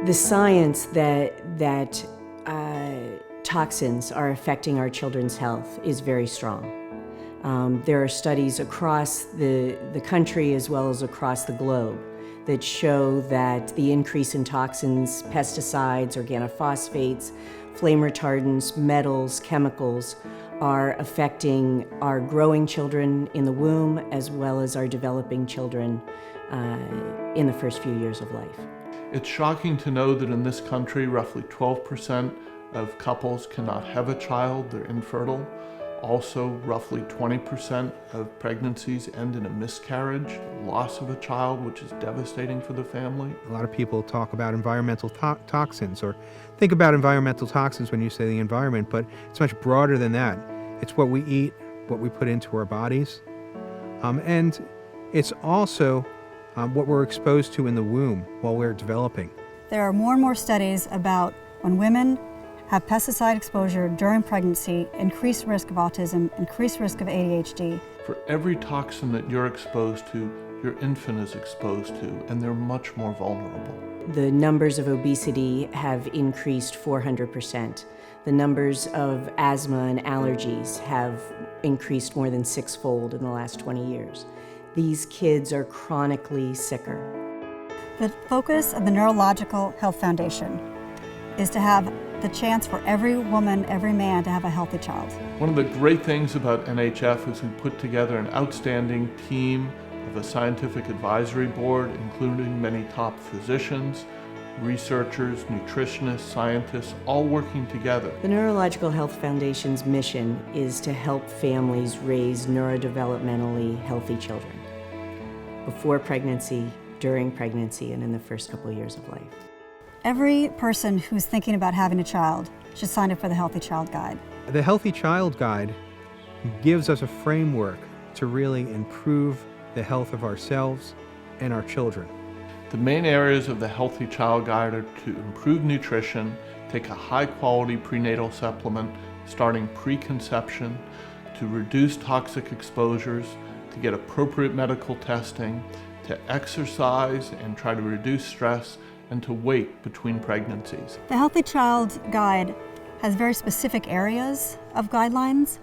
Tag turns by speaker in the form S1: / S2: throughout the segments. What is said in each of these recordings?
S1: The science that toxins are affecting our children's health is very strong. There are studies across the country as well as across the globe that show that the increase in toxins, pesticides, organophosphates, flame retardants, metals, chemicals are affecting our growing children in the womb as well as our developing children in the first few years of life.
S2: It's shocking to know that in this country, roughly 12% of couples cannot have a child, they're infertile. Also, roughly 20% of pregnancies end in a miscarriage, loss of a child, which is devastating for the family.
S3: A lot of people talk about environmental toxins or think about environmental toxins when you say the environment, but it's much broader than that. It's what we eat, what we put into our bodies, and it's also what we're exposed to in the womb while we're developing.
S4: There are more and more studies about when women have pesticide exposure during pregnancy, increased risk of autism, increased risk of ADHD.
S2: For every toxin that you're exposed to, your infant is exposed to, and they're much more vulnerable.
S1: The numbers of obesity have increased 400%. The numbers of asthma and allergies have increased more than sixfold in the last 20 years. These kids are chronically sicker.
S4: The focus of the Neurological Health Foundation is to have the chance for every woman, every man to have a healthy child.
S2: One of the great things about NHF is we put together an outstanding team of a scientific advisory board, including many top physicians, researchers, nutritionists, scientists, all working together.
S1: The Neurological Health Foundation's mission is to help families raise neurodevelopmentally healthy children before pregnancy, during pregnancy, and in the first couple of years of life.
S4: Every person who's thinking about having a child should sign up for the Healthy Child Guide.
S3: The Healthy Child Guide gives us a framework to really improve the health of ourselves and our children.
S2: The main areas of the Healthy Child Guide are to improve nutrition, take a high-quality prenatal supplement starting preconception, to reduce toxic exposures, to get appropriate medical testing, to exercise and try to reduce stress, and to wait between pregnancies.
S4: The Healthy Child Guide has very specific areas of guidelines,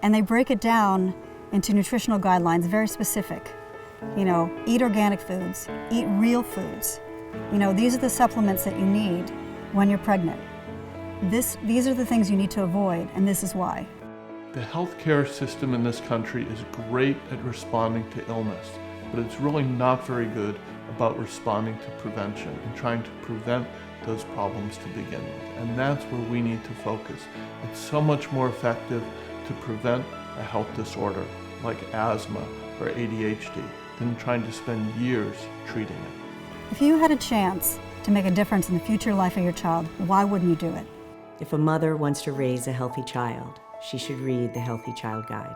S4: and they break it down into nutritional guidelines, very specific. You know, eat organic foods, eat real foods. You know, these are the supplements that you need when you're pregnant. These are the things you need to avoid, and this is why.
S2: The healthcare system in this country is great at responding to illness, but it's really not very good about responding to prevention and trying to prevent those problems to begin with. And that's where we need to focus. It's so much more effective to prevent a health disorder like asthma or ADHD than trying to spend years treating it.
S4: If you had a chance to make a difference in the future life of your child, why wouldn't you do it?
S1: If a mother wants to raise a healthy child, she should read the Healthy Child Guide.